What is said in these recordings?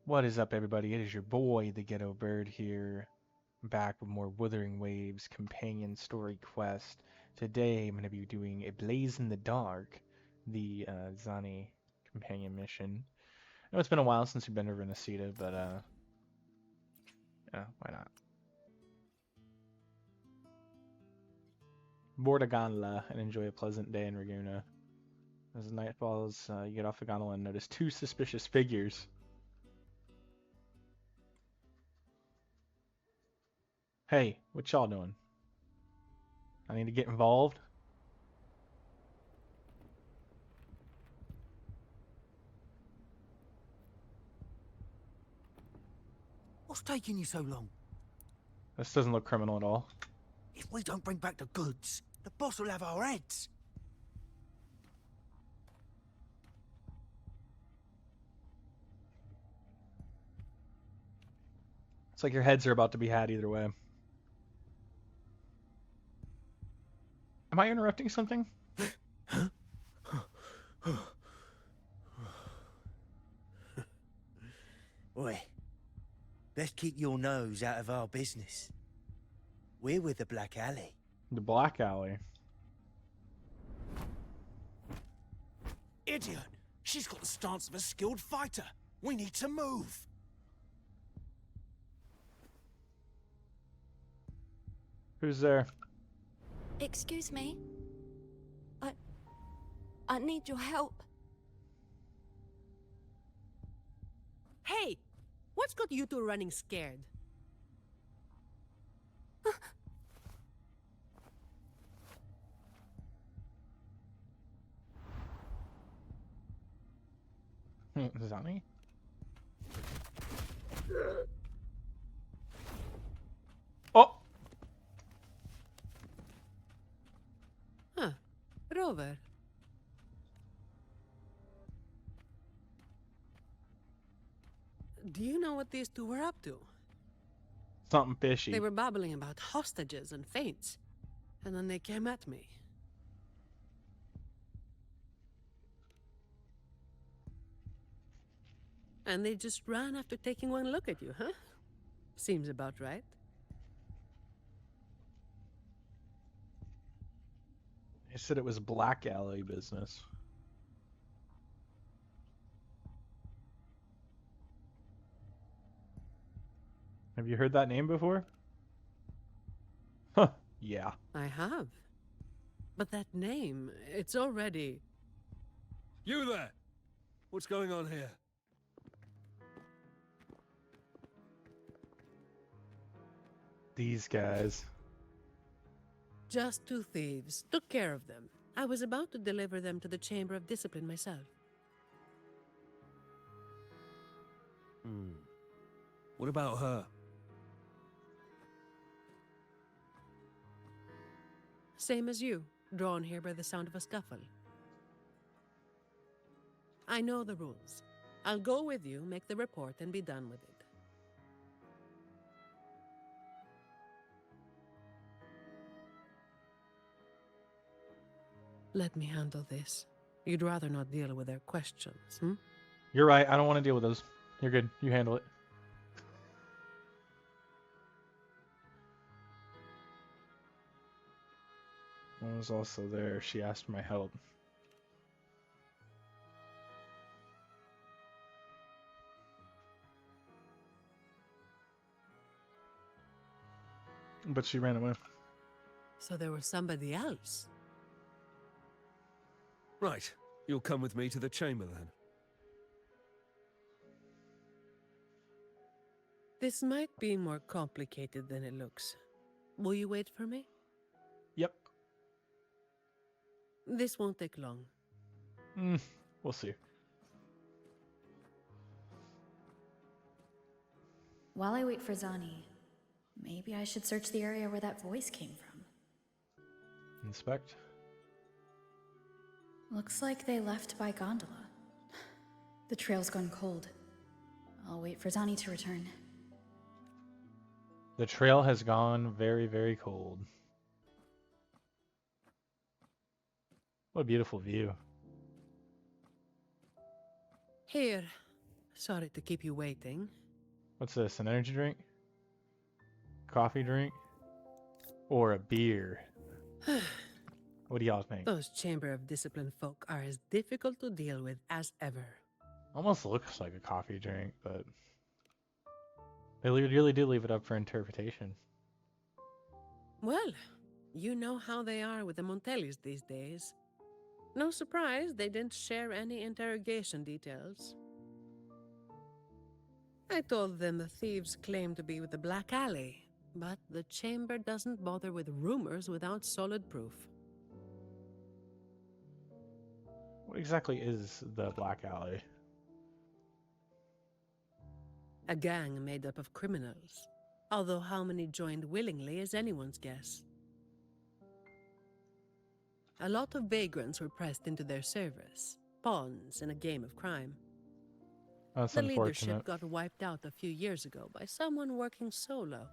What is up, everybody? It is your boy, the Ghetto Bird here, back with more Wuthering Waves companion story quest. Today, I'm going to be doing A Blaze in the Dark, the Zani companion mission. I know it's been a while since we've been over in Asita, but yeah, why not? Board a gondola and enjoy a pleasant day in Raguna. As the night falls, you get off the gondola and notice two suspicious figures. Hey, what y'all doing? I need to get involved? What's taking you so long? This doesn't look criminal at all. If we don't bring back the goods, the boss will have our heads. It's like your heads are about to be had either way. Am I interrupting something? Oi, best keep your nose out of our business. We're with the Black Alley. The Black Alley. Idiot! She's got the stance of a skilled fighter. We need to move. Who's there? Excuse me. I need your help. Hey! What's got you two running scared? Zani? Oh! Huh. Rover. Do you know what these two were up to? Something fishy. They were babbling about hostages and feints. And then they came at me. And they just ran after taking one look at you, huh? Seems about right. They said it was Black Alley business. Have you heard that name before? Huh, yeah. I have. But that name, it's already... You there! What's going on here? These guys. Just two thieves. Took care of them. I was about to deliver them to the Chamber of Discipline myself. What about her? Same as you, drawn here by the sound of a scuffle. I know the rules. I'll go with you, make the report, and be done with it. Let me handle this. You'd rather not deal with their questions, hmm? You're right, I don't want to deal with those. You're good, you handle it. I was also there. She asked for my help. But she ran away. So there was somebody else. Right. You'll come with me to the chamber then. This might be more complicated than it looks. Will you wait for me? Yep. This won't take long. We'll see. While I wait for Zani, maybe I should search the area where that voice came from. Inspect. Looks like they left by gondola. The trail's gone cold. I'll wait for Zani to return. The trail has gone very, very cold. What a beautiful view. Here, Sorry to keep you waiting. What's this? An energy drink? Coffee drink? Or a beer? What do y'all think? Those Chamber of Discipline folk are as difficult to deal with as ever. Almost looks like a coffee drink, but they really do leave it up for interpretation. Well, you know how they are with the Montellis these days. No surprise they didn't share any interrogation details. I told them the thieves claimed to be with the Black Alley, but the Chamber doesn't bother with rumors without solid proof. What exactly is the Black Alley? A gang made up of criminals, although how many joined willingly is anyone's guess. A lot of vagrants were pressed into their service, pawns in a game of crime. That's The unfortunate. leadership got wiped out a few years ago by someone working solo.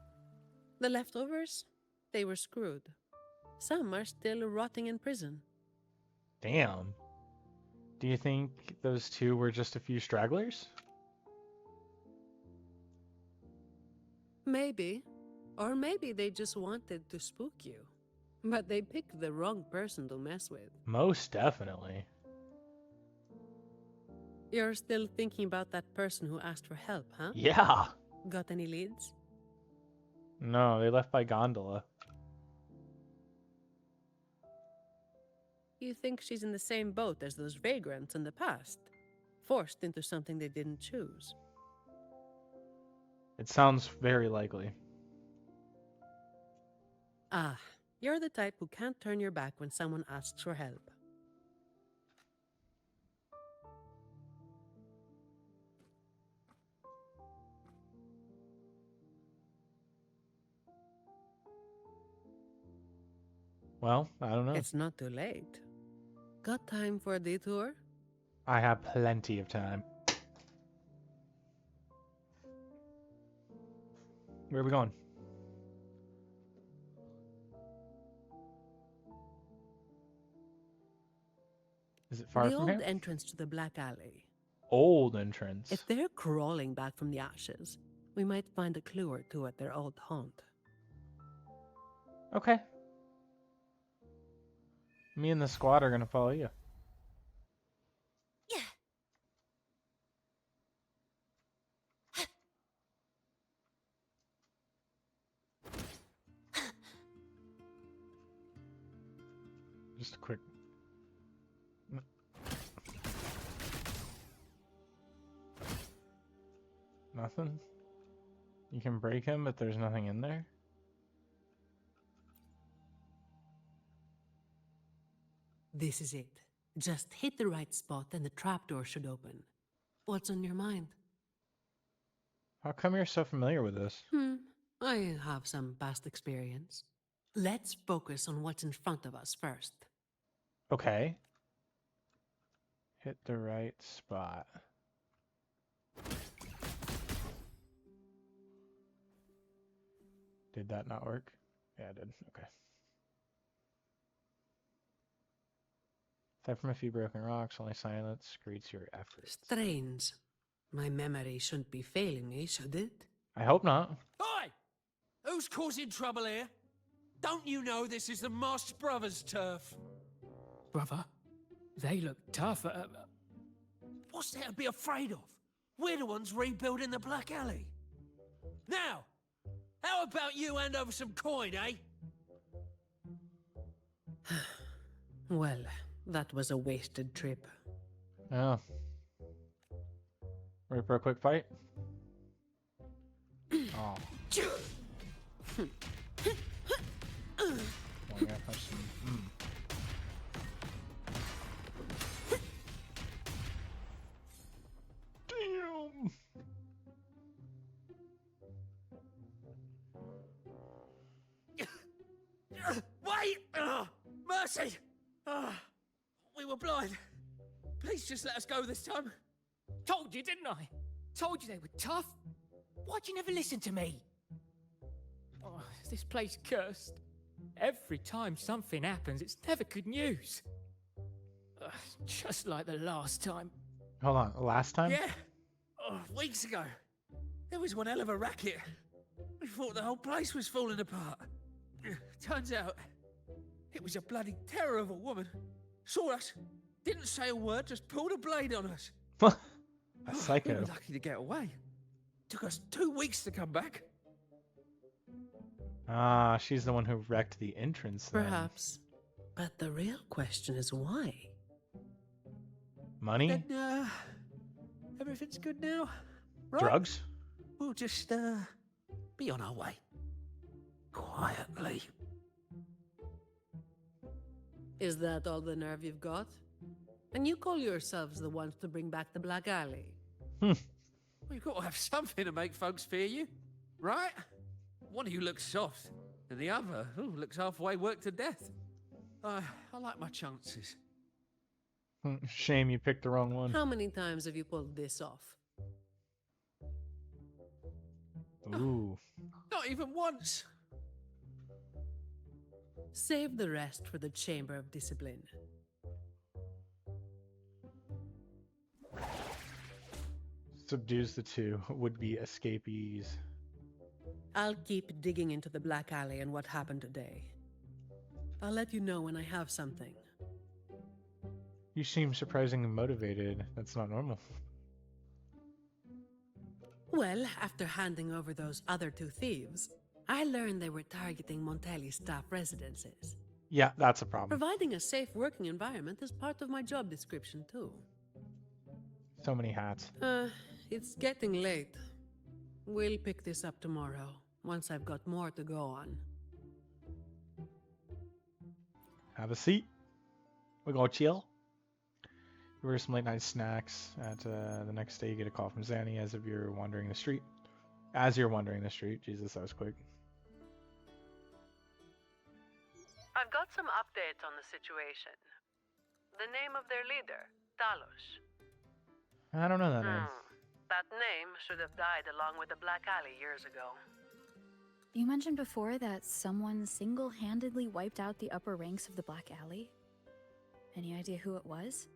The leftovers? They were screwed. Some are still rotting in prison. Damn. Do you think those two were just a few stragglers? Maybe. Or maybe they just wanted to spook you. But they picked the wrong person to mess with. Most definitely. You're still thinking about that person who asked for help, huh? Yeah. Got any leads? No, they left by gondola. You think she's in the same boat as those vagrants in the past? Forced into something they didn't choose. It sounds very likely. Ah, you're the type who can't turn your back when someone asks for help. Well, I don't know. It's not too late. Got time for a detour? I have plenty of time. Where are we going? Is it far The from old here? entrance to the Black Alley. Old entrance. If they're crawling back from the ashes, we might find a clue or two at their old haunt. Okay. Me and the squad are gonna follow you. Just a quick. Nothing? You can break him, but there's nothing in there? This is it. Just hit the right spot and the trapdoor should open. What's on your mind? How come you're so familiar with this? I have some past experience. Let's focus on what's in front of us first. Okay. Hit the right spot. Did that not work? Yeah, it did. Okay. Aside from a few broken rocks, only silence greets your efforts. Strange. My memory shouldn't be failing me, should it? I hope not. Oi! Who's causing trouble here? Don't you know this is the Marsh Brothers' turf? Brother, they look tough. What's there to be afraid of? We're the ones rebuilding the Black Alley. Now, how about you hand over some coin, eh? Well, that was a wasted trip. Yeah. Ready for a quick fight? Oh. Oh, yeah, punch some. Damn! Wait! Mercy! We were blind. Please just let us go this time. Told you, didn't I? Told you they were tough. Why'd you never listen to me? Oh, is this place cursed? Every time something happens, it's never good news. Just like the last time. Hold on, last time? Yeah. Oh, weeks ago, there was one hell of a racket. We thought the whole place was falling apart. Turns out, it was a bloody terror of a woman. Saw us, didn't say a word, just pulled a blade on us. A We psycho. were lucky to get away. Took us 2 weeks to come back. Ah, she's the one who wrecked the entrance then. Perhaps. But the real question is why? Money? Then, everything's good now, right? Drugs? We'll just, be on our way. Quietly. Is that all the nerve you've got? And you call yourselves the ones to bring back the Black Alley? Well, you've got to have something to make folks fear you, right? One of you looks soft, and the other looks halfway worked to death. I like my chances. Shame you picked the wrong one. How many times have you pulled this off? Ooh. Not even once. Save the rest for the Chamber of Discipline. Subdues the two would-be escapees. I'll keep digging into the Black Alley and what happened today. I'll let you know when I have something. You seem surprisingly motivated. That's not normal. Well, after handing over those other two thieves, I learned they were targeting Montelli's staff residences. Yeah, that's a problem. Providing a safe working environment is part of my job description, too. So many hats. It's getting late. We'll pick this up tomorrow, once I've got more to go on. Have a seat. We go chill. You order some late night snacks. At the next day, you get a call from Zani as if you're wandering the street. As you're wandering the street. Jesus, that was quick. I've got some updates on the situation. The name of their leader, Talos. I don't know that name. That name should have died along with the Black Alley years ago. You mentioned before that someone single-handedly wiped out the upper ranks of the Black Alley. Any idea who it was?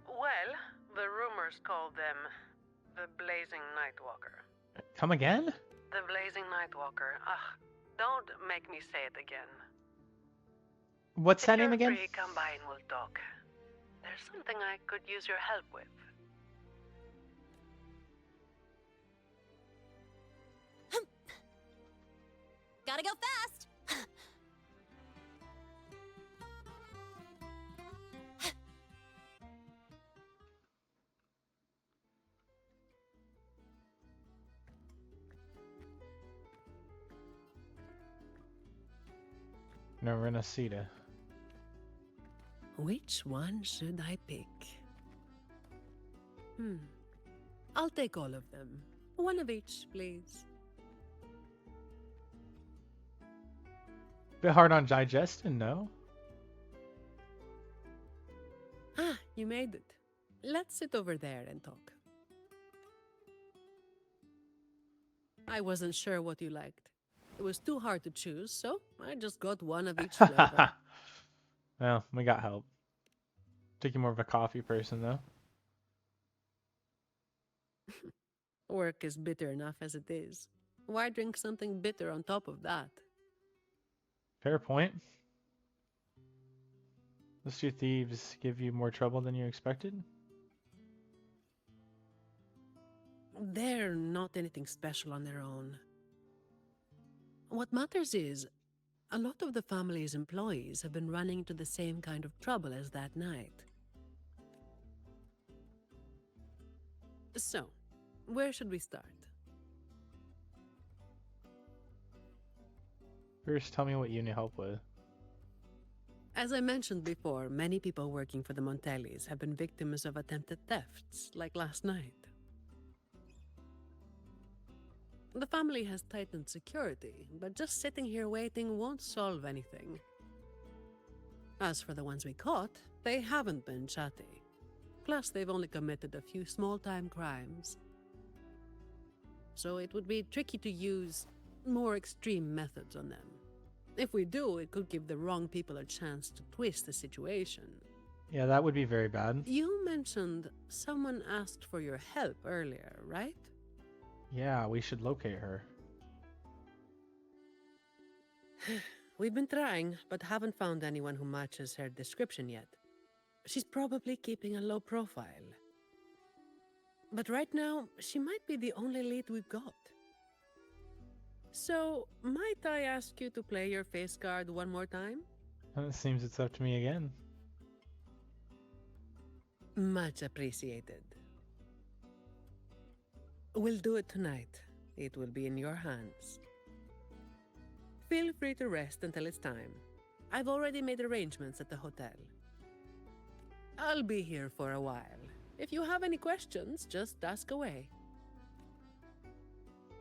Well, the rumors called them the Blazing Nightwalker. Come again? The Blazing Nightwalker. Ugh, don't make me say it again. What's that name If you're again? free, come by and we'll talk. There's something I could use your help with. Gotta go fast! No, Renacida. Which one should I pick? I'll take all of them. One of each, please. Bit hard on digestion, no? Ah, you made it. Let's sit over there and talk. I wasn't sure what you liked. It was too hard to choose, so I just got one of each flavor. Well, we got help. Think you're more of a coffee person, though. Work is bitter enough as it is. Why drink something bitter on top of that? Fair point. Those two thieves give you more trouble than you expected? They're not anything special on their own. What matters is, a lot of the family's employees have been running into the same kind of trouble as that night. So, where should we start? First, tell me what you need help with. As I mentioned before, many people working for the Montellis have been victims of attempted thefts, like last night. The family has tightened security, but just sitting here waiting won't solve anything. As for the ones we caught, they haven't been chatty. Plus, they've only committed a few small-time crimes. So it would be tricky to use more extreme methods on them. If we do, it could give the wrong people a chance to twist the situation. Yeah, that would be very bad. You mentioned someone asked for your help earlier, right? Yeah, we should locate her. We've been trying, but haven't found anyone who matches her description yet. She's probably keeping a low profile. But right now, she might be the only lead we've got. So, might I ask you to play your face card one more time? It seems it's up to me again. Much appreciated. We'll do it tonight. It will be in your hands. Feel free to rest until it's time. I've already made arrangements at the hotel. I'll be here for a while. If you have any questions, just ask away.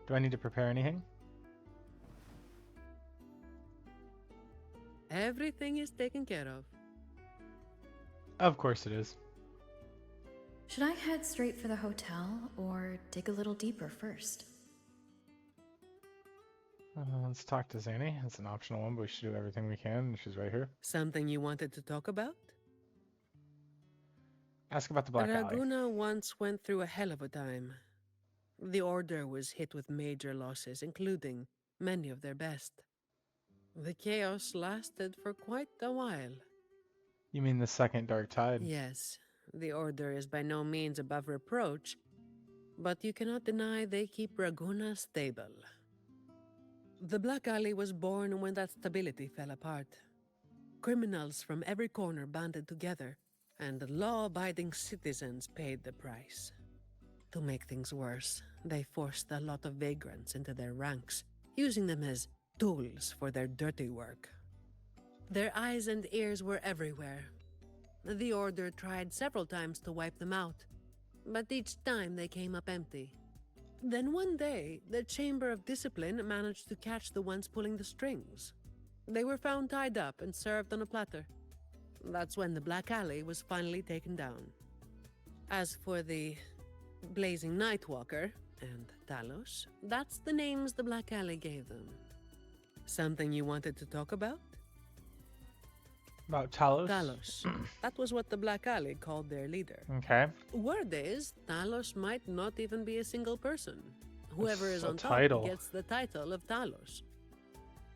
Do I need to prepare anything? Everything is taken care of. Of course it is. Should I head straight for the hotel or dig a little deeper first? Let's talk to Zani. It's an optional one, but we should do everything we can. She's right here. Something you wanted to talk about? Ask about the Black Alley. Raguna once went through a hell of a time. The Order was hit with major losses, including many of their best. The chaos lasted for quite a while. You mean the second Dark Tide? Yes, the Order is by no means above reproach, but you cannot deny they keep Raguna stable. The Black Alley was born when that stability fell apart. Criminals from every corner banded together, and law-abiding citizens paid the price. To make things worse, they forced a lot of vagrants into their ranks, using them as tools for their dirty work. Their eyes and ears were everywhere. The Order tried several times to wipe them out, but each time they came up empty. Then one day, the Chamber of Discipline managed to catch the ones pulling the strings. They were found tied up and served on a platter. That's when the Black Alley was finally taken down. As for the Blazing Nightwalker and Talos, that's the names the Black Alley gave them. Something you wanted to talk about? About Talos? Talos. That was what the Black Alley called their leader. Okay. Word is, Talos might not even be a single person. Whoever is a on top title. gets the title of Talos.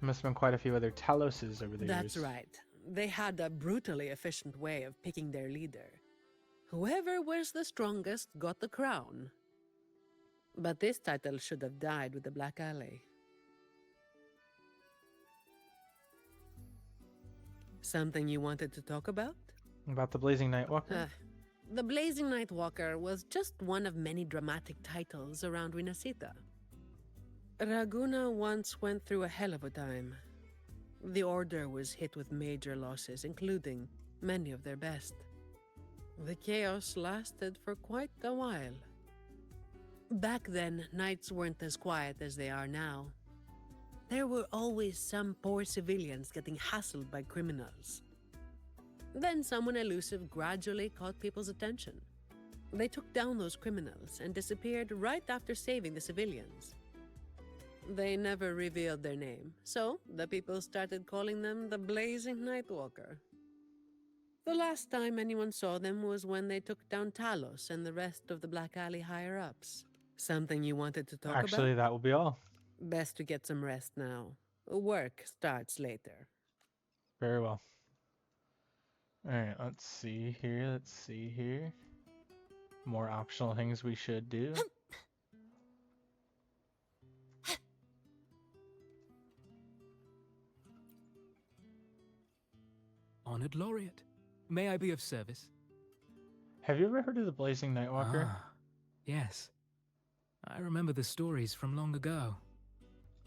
Must have been quite a few other Taloses over the That's years. right. They had a brutally efficient way of picking their leader. Whoever was the strongest got the crown. But this title should have died with the Black Alley. Something you wanted to talk about? About the Blazing Nightwalker? The Blazing Nightwalker was just one of many dramatic titles around Winasita. Raguna once went through a hell of a time. The Order was hit with major losses, including many of their best. The chaos lasted for quite a while. Back then, nights weren't as quiet as they are now. There were always some poor civilians getting hassled by criminals. Then someone elusive gradually caught people's attention. They took down those criminals and disappeared right after saving the civilians. They never revealed their name, so the people started calling them the Blazing Nightwalker. The last time anyone saw them was when they took down Talos and the rest of the Black Alley higher-ups. Something you wanted to talk about? Actually, that will be all. Best to get some rest now. Work starts later. Very well. Alright, let's see here. More optional things we should do. Honored Laureate, may I be of service? Have you ever heard of the Blazing Nightwalker? Ah, yes. I remember the stories from long ago.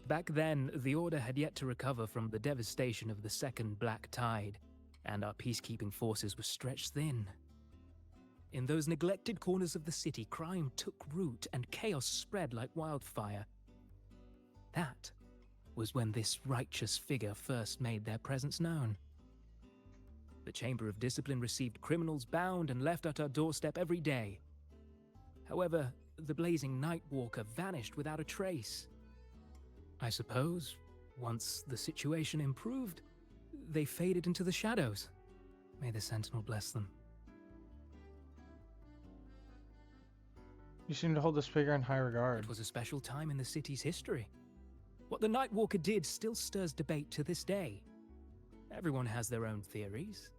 Back then, the Order had yet to recover from the devastation of the Second Black Tide, and our peacekeeping forces were stretched thin. In those neglected corners of the city, crime took root and chaos spread like wildfire. That was when this righteous figure first made their presence known. The Chamber of Discipline received criminals bound and left at our doorstep every day. However, the Blazing Nightwalker vanished without a trace. I suppose, once the situation improved, they faded into the shadows. May the Sentinel bless them. You seem to hold this figure in high regard. It was a special time in the city's history. What the Nightwalker did still stirs debate to this day. Everyone has their own theories.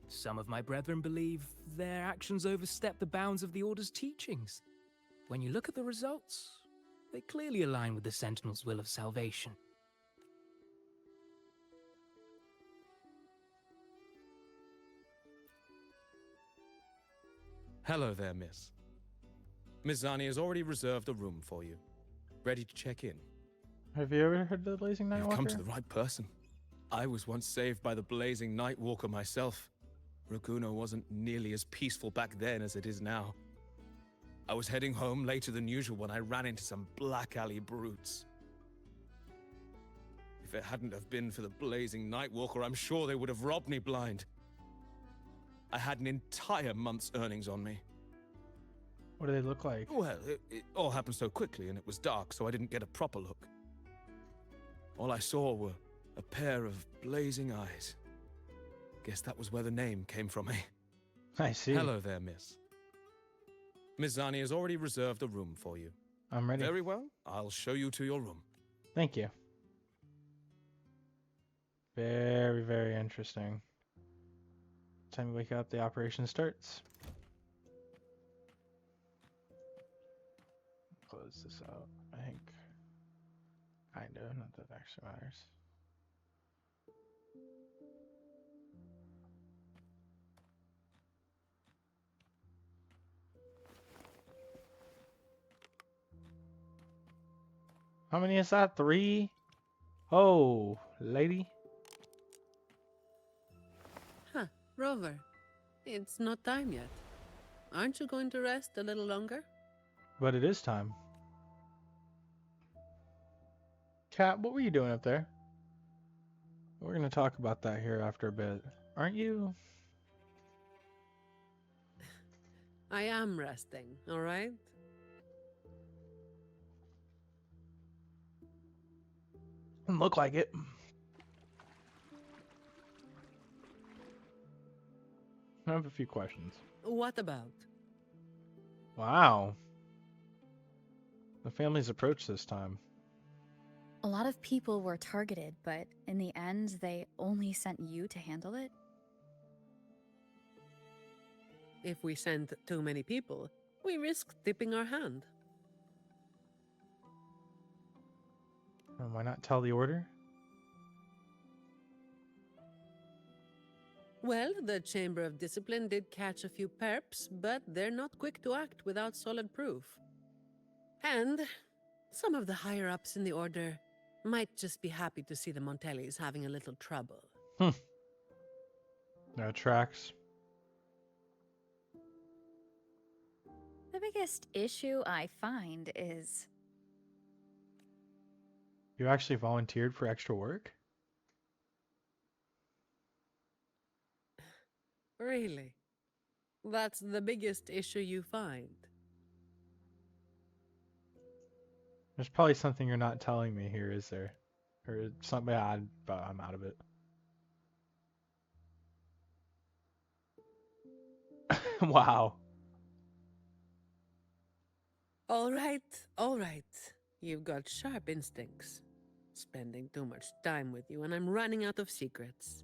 Some of my brethren believe their actions overstep the bounds of the Order's teachings. When you look at the results, they clearly align with the Sentinel's will of salvation. Hello there, miss. Miss Zani has already reserved a room for you. Ready to check in. Have you ever heard of the Blazing You've come to Nightwalker? the right person. I was once saved by the Blazing Nightwalker myself. Raguno wasn't nearly as peaceful back then as it is now. I was heading home later than usual when I ran into some black alley brutes. If it hadn't have been for the Blazing Nightwalker, I'm sure they would have robbed me blind. I had an entire month's earnings on me. What do they look like? Well, it all happened so quickly and it was dark, so I didn't get a proper look. All I saw were a pair of blazing eyes. Guess that was where the name came from, eh? I see. Hello there, miss. Miss Zani has already reserved a room for you. I'm ready. Very well. I'll show you to your room. Thank you. Very, very interesting. Time you wake up, the operation starts. Close this out, I think. Kind of, not that it actually matters. How many is that? 3? Oh, lady. Huh, Rover. It's not time yet. Aren't you going to rest a little longer? But it is time. Cat, what were you doing up there? We're going to talk about that here after a bit. Aren't you? I am resting, alright? Doesn't look like it. I have a few questions. What about? Wow. The family's approach this time. A lot of people were targeted, but in the end, they only sent you to handle it? If we send too many people, we risk tipping our hand. Why not tell the order? Well, the Chamber of Discipline did catch a few perps, but they're not quick to act without solid proof. And some of the higher-ups in the Order might just be happy to see the Montellis having a little trouble. That tracks. The biggest issue I find is You actually volunteered for extra work? Really? That's the biggest issue you find? There's probably something you're not telling me here, is there? Or something bad, but I'm out of it. Wow. All right, all right. You've got sharp instincts. Spending too much time with you, and I'm running out of secrets.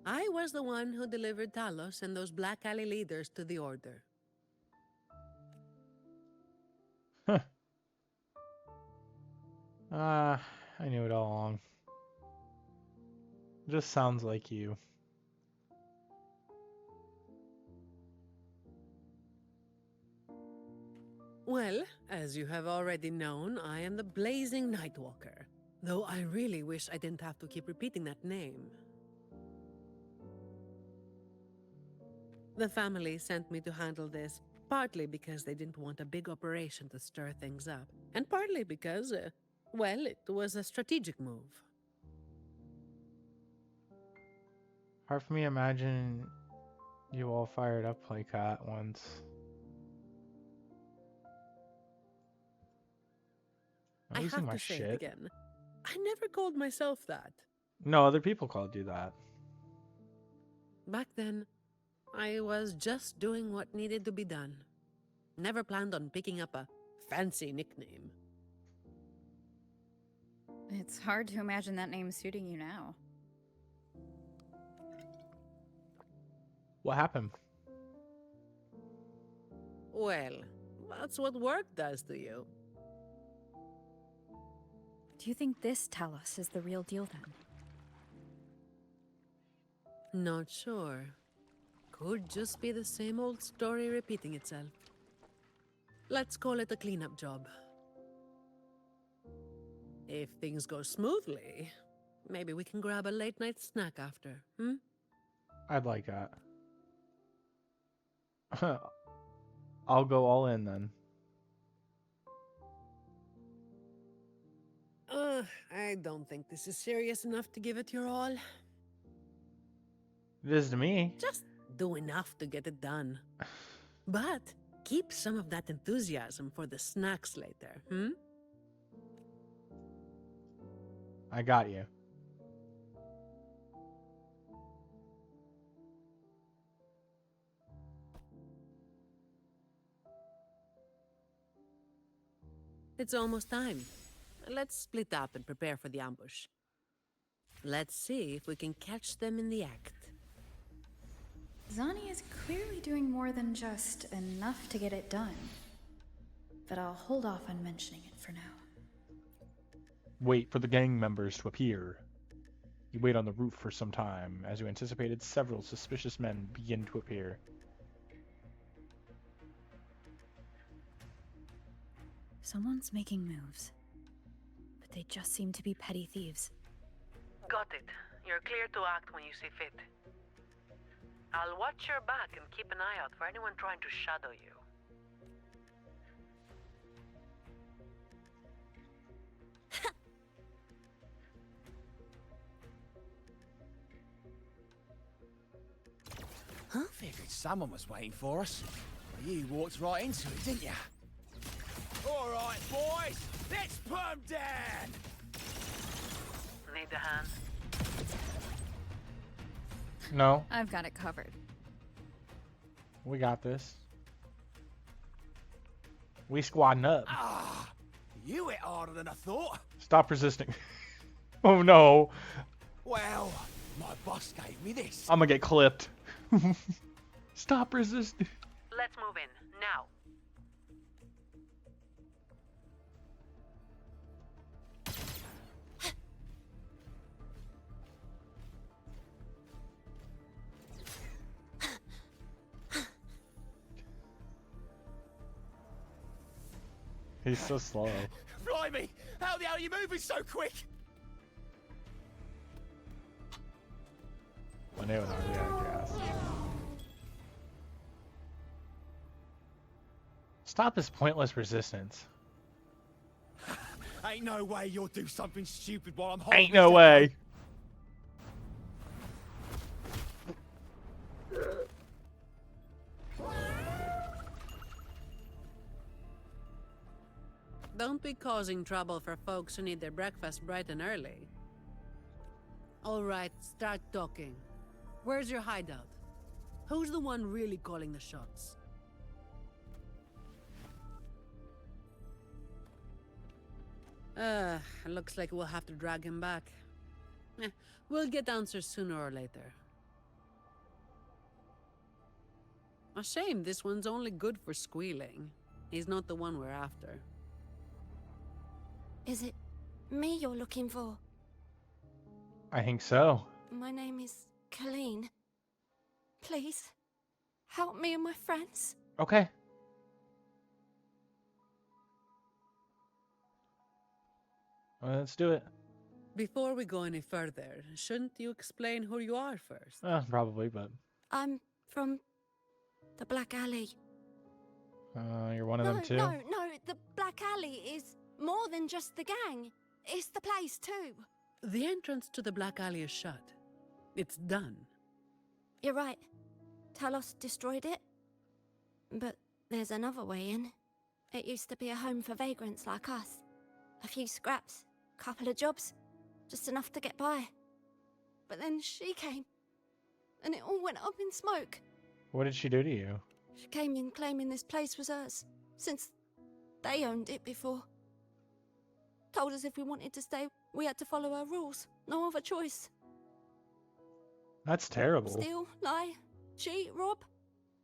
I was the one who delivered Talos and those Black Alley leaders to the Order. I knew it all along. Just sounds like you. Well, as you have already known, I am the Blazing Nightwalker. Though I really wish I didn't have to keep repeating that name. The family sent me to handle this, partly because they didn't want a big operation to stir things up, and partly because, well, it was a strategic move. Hard for me to imagine you all fired up like that once. I losing have my to say it shit. again. I never called myself that. No, other people called you that. Back then, I was just doing what needed to be done. Never planned on picking up a fancy nickname. It's hard to imagine that name suiting you now. What happened? Well, that's what work does to you. Do you think this Talos is the real deal then? Not sure. Could just be the same old story repeating itself. Let's call it a cleanup job. If things go smoothly, maybe we can grab a late night snack after, hmm? I'd like that. I'll go all in then. I don't think this is serious enough to give it your all. It is to me. Just do enough to get it done. But keep some of that enthusiasm for the snacks later, hmm? I got you. It's almost time. Let's split up and prepare for the ambush. Let's see if we can catch them in the act. Zani is clearly doing more than just enough to get it done. But I'll hold off on mentioning it for now. Wait for the gang members to appear. You wait on the roof for some time. As you anticipated, several suspicious men begin to appear. Someone's making moves. But they just seem to be petty thieves. Got it. You're clear to act when you see fit. I'll watch your back and keep an eye out for anyone trying to shadow you. Huh? Figured someone was waiting for us. But you walked right into it, didn't you? All right, boys, let's put 'em down. Need a hand? No, I've got it covered. we got this. We squadding up. Ah, you hit harder than I thought. Stop resisting. Oh no. Well, my boss gave me this. I'm gonna get clipped. Stop resisting. Let's move in, now. He's so slow. Blimey, how the hell are you moving so quick? I knew it already had gas. Stop this pointless resistance. Ain't no way you'll do something stupid while I'm holding Ain't no this way. Don't be causing trouble for folks who need their breakfast bright and early. All right, start talking. Where's your hideout? Who's the one really calling the shots? Looks like we'll have to drag him back. We'll get answers sooner or later. A shame this one's only good for squealing. He's not the one we're after. Is it me you're looking for? I think so. My name is Colleen. Please, help me and my friends. Okay. Well, let's do it. Before we go any further, shouldn't you explain who you are first? Probably, but I'm from the Black Alley. you're one of No, them too. no, no. The Black Alley is more than just the gang. It's the place too. The entrance to the Black Alley is shut. It's done. You're right. Talos destroyed it. But there's another way in. It used to be a home for vagrants like us. A few scraps, couple of jobs, just enough to get by. But then she came, and it all went up in smoke. What did she do to you? She came in claiming this place was hers, since they owned it before. Told us if we wanted to stay, we had to follow her rules. No other choice. That's terrible. Steal, lie, cheat, rob.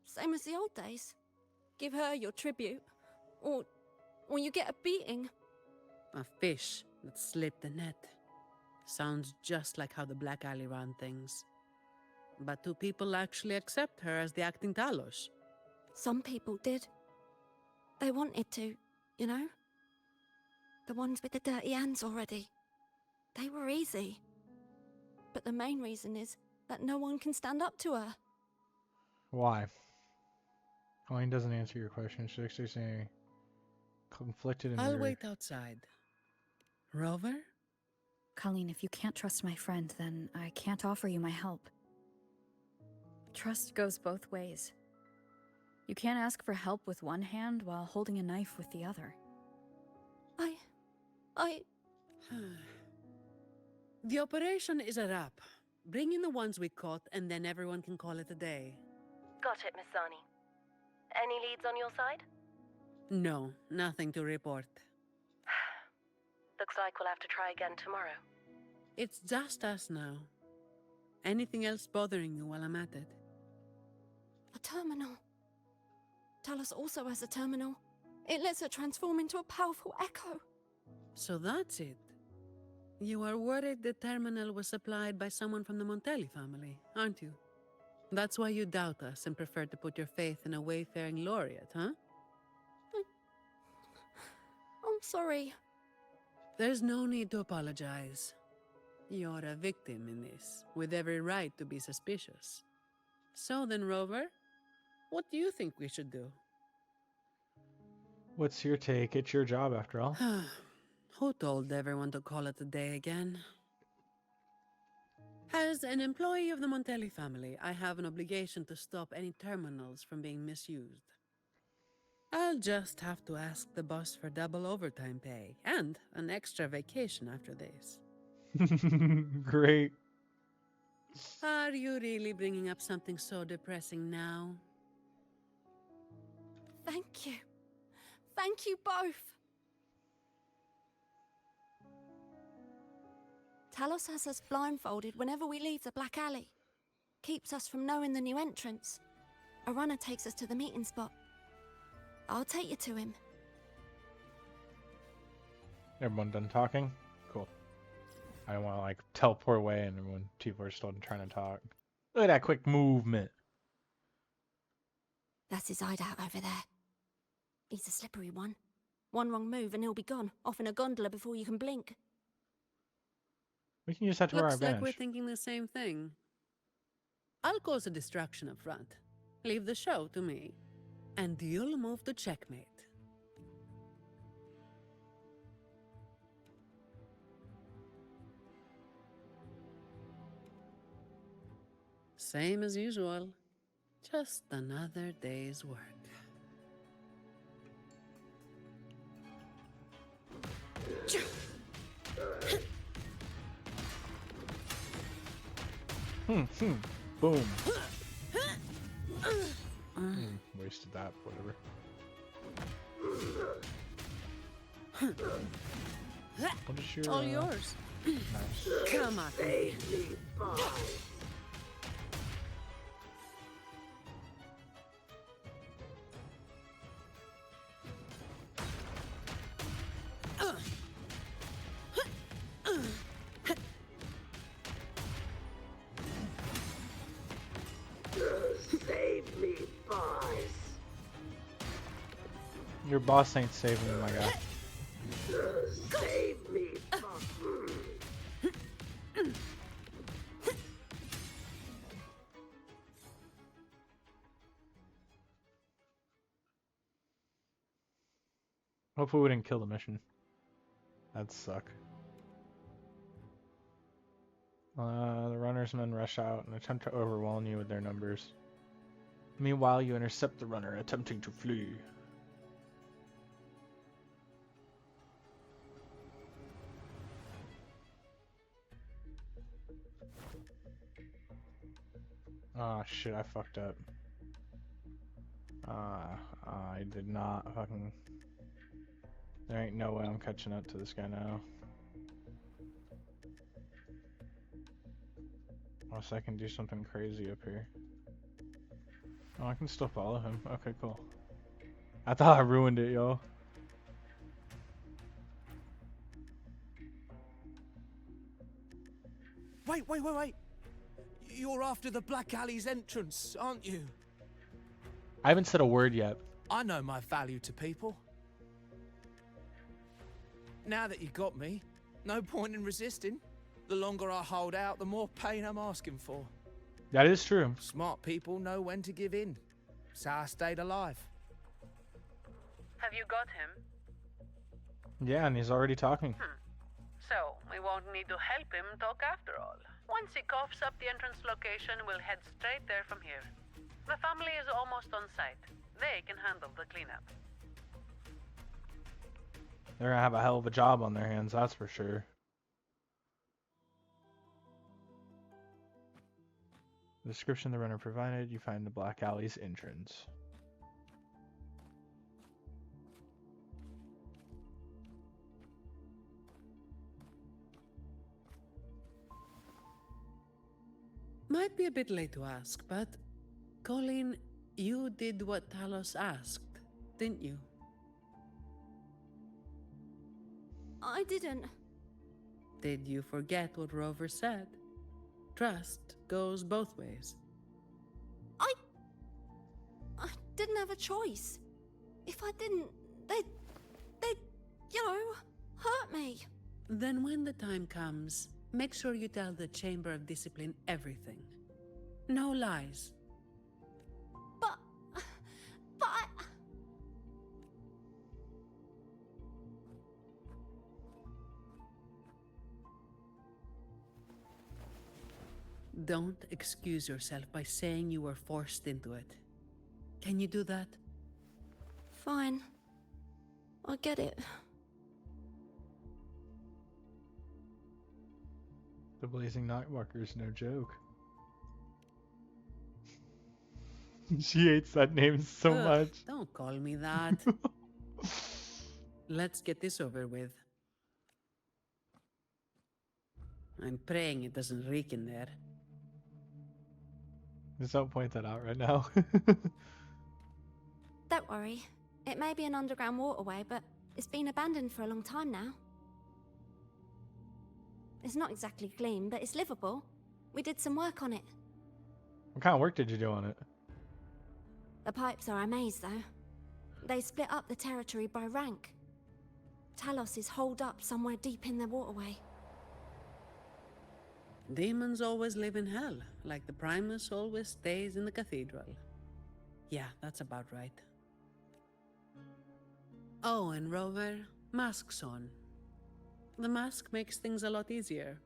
Same as the old days. Give her your tribute, or you get a beating. A fish that slipped the net. Sounds just like how the Black Alley ran things. But do people actually accept her as the acting Talos? Some people did. They wanted to, you know? The ones with the dirty hands already. They were easy. But the main reason is that no one can stand up to her. Why? Colleen doesn't answer your question. She's actually saying conflicted and I'll wait outside. Rover? Colleen, if you can't trust my friend, then I can't offer you my help. Trust goes both ways. You can't ask for help with one hand while holding a knife with the other. The operation is a wrap. Bring in the ones we caught, and then everyone can call it a day. Got it, Miss Zani. Any leads on your side? No, nothing to report. Looks like we'll have to try again tomorrow. It's just us now. Anything else bothering you while I'm at it? A terminal. Talos also has a terminal. It lets her transform into a powerful echo. So that's it. You are worried the terminal was supplied by someone from the Montelli family, aren't you? That's why you doubt us and prefer to put your faith in a wayfaring laureate, huh? I'm sorry. There's no need to apologize. You're a victim in this, with every right to be suspicious. So then, Rover, what do you think we should do? What's your take? It's your job after all. Who told everyone to call it a day again? As an employee of the Montelli family, I have an obligation to stop any terminals from being misused. I'll just have to ask the boss for double overtime pay and an extra vacation after this. Great. Are you really bringing up something so depressing now? Thank you. Thank you both. Talos has us blindfolded whenever we leave the Black Alley. Keeps us from knowing the new entrance. A runner takes us to the meeting spot. I'll take you to him. Everyone done talking? Cool. I don't want to like teleport away and everyone people are still trying to talk. Look at that quick movement. That's his hideout over there. He's a slippery one. One wrong move and he'll be gone, off in a gondola before you can blink. We can use that to our Looks like advantage. we're thinking the same thing. I'll cause a distraction up front. Leave the show to me. And you'll move to checkmate. Same as usual. Just another day's work. Boom. Wasted that, whatever. What is your, All yours. Nice. Come on. Save me, boss. Your boss ain't saving you, my guy. Save me, boss. Hopefully we didn't kill the mission. That'd suck. The runner's men rush out and attempt to overwhelm you with their numbers. Meanwhile, you intercept the runner attempting to flee. Oh shit, I fucked up. I did not fucking... There ain't no way I'm catching up to this guy now. Unless I can do something crazy up here. Oh, I can still follow him. Okay, cool. I thought I ruined it, yo. Wait. You're after the Black Alley's entrance, aren't you? I haven't said a word yet. I know my value to people. Now that you got me, no point in resisting. The longer I hold out, the more pain I'm asking for. That is true. Smart people know when to give in. So I stayed alive. Have you got him? Yeah, and he's already talking. So, we won't need to help him talk after all. Once he coughs up the entrance location, we'll head straight there from here. The family is almost on site. They can handle the cleanup. They're gonna have a hell of a job on their hands, that's for sure. The description the runner provided, you find the Black Alley's entrance. Might be a bit late to ask, but Colleen, you did what Talos asked, didn't you? I didn't. Did you forget what Rover said? Trust goes both ways. I didn't have a choice. If I didn't, they'd, you know, hurt me. Then when the time comes, make sure you tell the Chamber of Discipline everything. No lies. But Don't excuse yourself by saying you were forced into it. Can you do that? Fine. I get it. The Blazing Nightwalker's no joke. She hates that name so Ugh, much. Don't call me that. Let's get this over with. I'm praying it doesn't reek in there. Just don't point that out right now. Don't worry. It may be an underground waterway, but it's been abandoned for a long time now. It's not exactly clean, but it's livable. We did some work on it. What kind of work did you do on it? The pipes are a maze, though. They split up the territory by rank. Talos is holed up somewhere deep in the waterway. Demons always live in hell, like the Primus always stays in the cathedral. Yeah, that's about right. Oh, and Rover, masks on. The mask makes things a lot easier.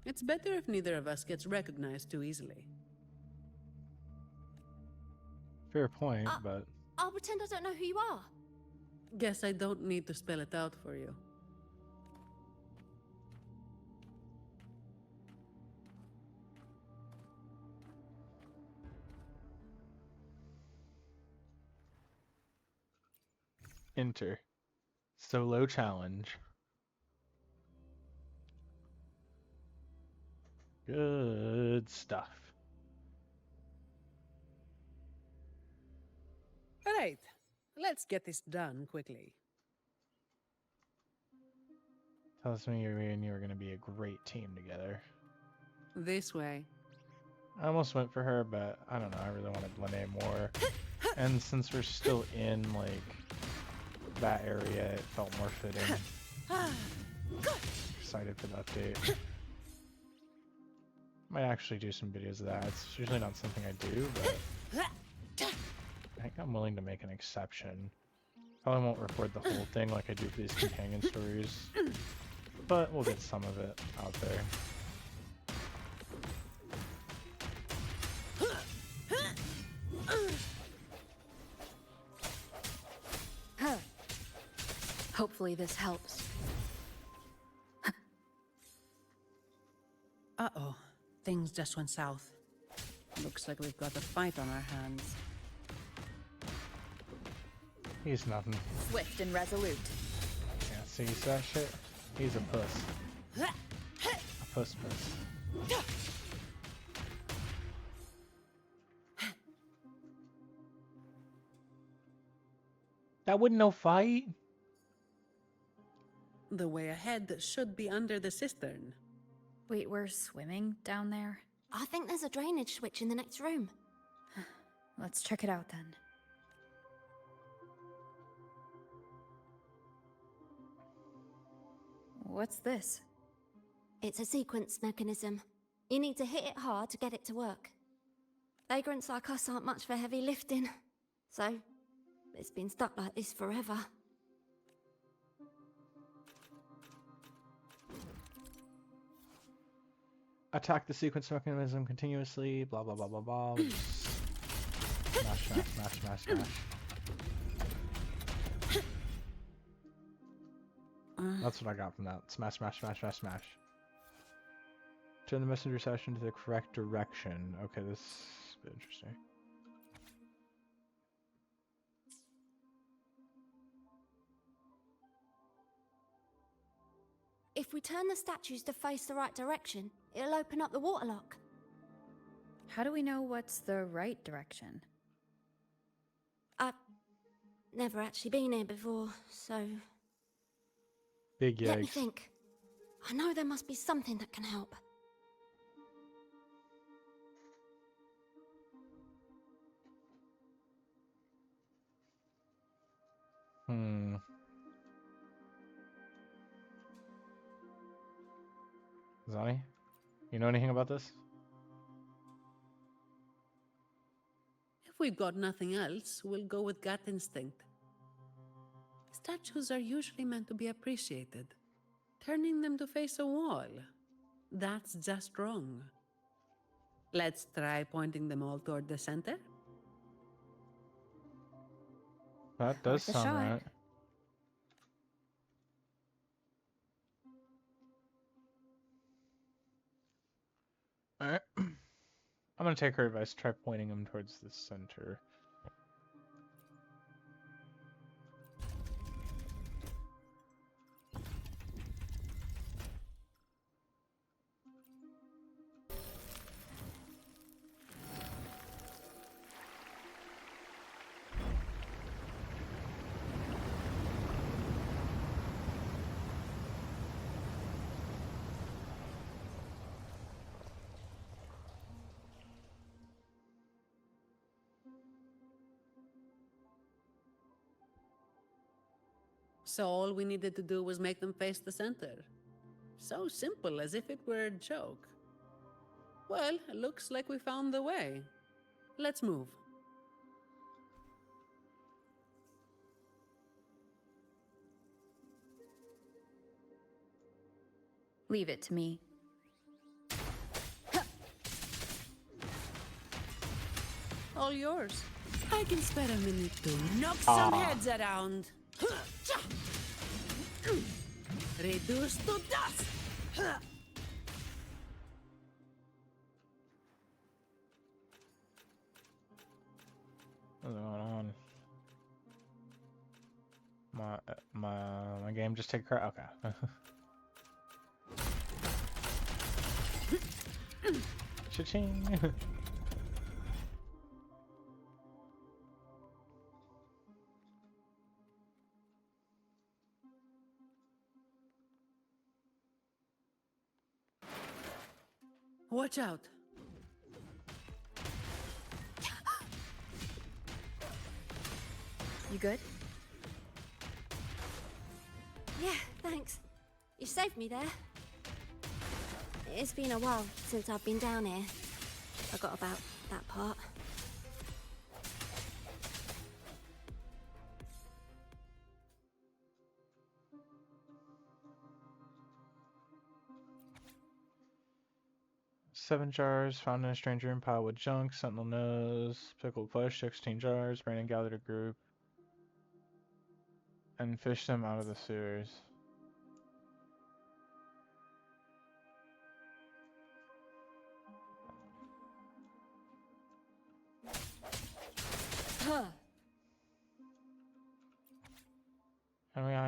It's better if neither of us gets recognized too easily. Fair point, but... I'll pretend I don't know who you are. Guess I don't need to spell it out for you. Enter. Solo challenge. Good stuff. Alright, let's get this done quickly. Tells me you and you are going to be a great team together. This way. I almost went for her, but I don't know, I really wanted Lene more. And since we're still in, like, that area, it felt more fitting. Excited for the update. Might actually do some videos of that. It's usually not something I do, but I think I'm willing to make an exception. Probably won't record the whole thing like I do for these companion stories, but we'll get some of it out there. Hopefully this helps. Uh-oh, things just went south. Looks like we've got a fight on our hands. He's nothing. Swift and resolute. Yeah, see that shit? He's a puss. A puss. That wasn't no fight. The way ahead should be under the cistern. Wait, we're swimming down there? I think there's a drainage switch in the next room. Let's check it out then. What's this? It's a sequence mechanism. You need to hit it hard to get it to work. Vagrants like us aren't much for heavy lifting, so it's been stuck like this forever. Attack the sequence mechanism continuously. Blah blah blah blah blah. Smash. That's what I got from that. Smash. Turn the messenger session to the correct direction. Okay, this is a bit interesting. If we turn the statues to face the right direction, it'll open up the waterlock. How do we know what's the right direction? I've never actually been here before, so... Big Let me yikes. think. I know there must be something that can help. Zani, you know anything about this? If we've got nothing else, we'll go with gut instinct. Statues are usually meant to be appreciated. Turning them to face a wall, that's just wrong. Let's try pointing them all toward the center. That does Worth a sound shot. right. Alright. I'm gonna take her advice, try pointing him towards the center. So all we needed to do was make them face the center. So simple, as if it were a joke. Well, looks like we found the way. Let's move. Leave it to me. All yours. I can spare a minute to knock some heads around. Reduce to dust. What's going on? My game just take a crap. Okay. Cha-ching. Watch out. You good? Yeah, thanks. You saved me there. It's been a while since I've been down here. Forgot about that part. Seven jars found in a strange room piled with junk. Sentinel nose, pickled flesh. 16 jars. Brandon gathered a group and fished them out of the sewers.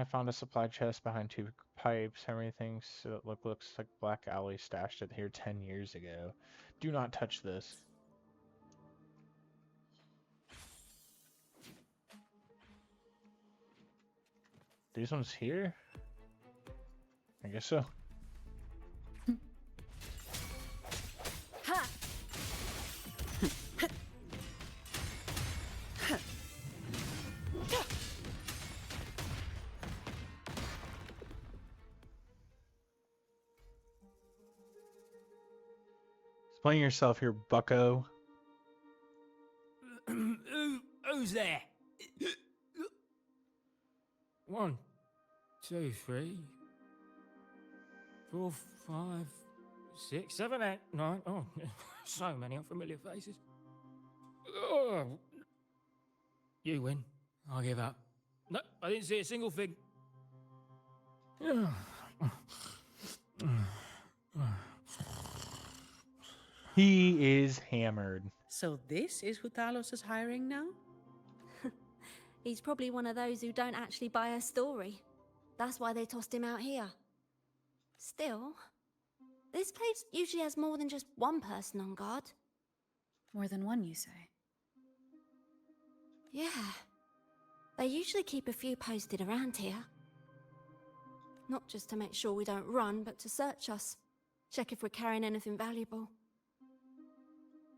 I found a supply chest behind 2 pipes. Everything so looks like Black Alley stashed it here 10 years ago. Do not touch this. These ones here? I guess so. Ha! Explain yourself here, bucko. Who's there? 1, 2, 3, 4, 5, 6, 7, 8, 9. Oh, so many unfamiliar faces. Oh. You win. I give up. No, I didn't see a single thing. He is hammered. So this is who Talos is hiring now? He's probably one of those who don't actually buy a story. That's why they tossed him out here. Still, this place usually has more than just one person on guard. More than one, you say? Yeah. They usually keep a few posted around here. Not just to make sure we don't run, but to search us. Check if we're carrying anything valuable.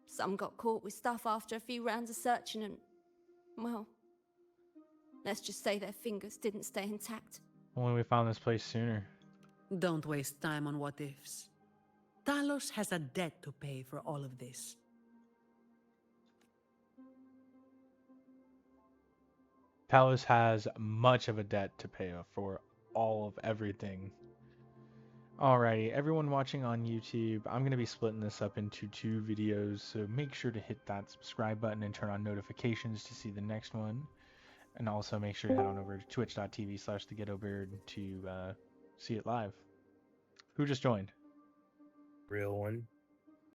Some got caught with stuff after a few rounds of searching and, well, let's just say their fingers didn't stay intact. Only we found this place sooner. Don't waste time on what ifs. Talos has a debt to pay for all of this. Talos has much of a debt to pay for all of everything. Alrighty, everyone watching on YouTube, I'm going to be splitting this up into 2 videos, so make sure to hit that subscribe button and turn on notifications to see the next one. And also make sure to head on over to twitch.tv/theghettobird to see it live. Who just joined? Real one.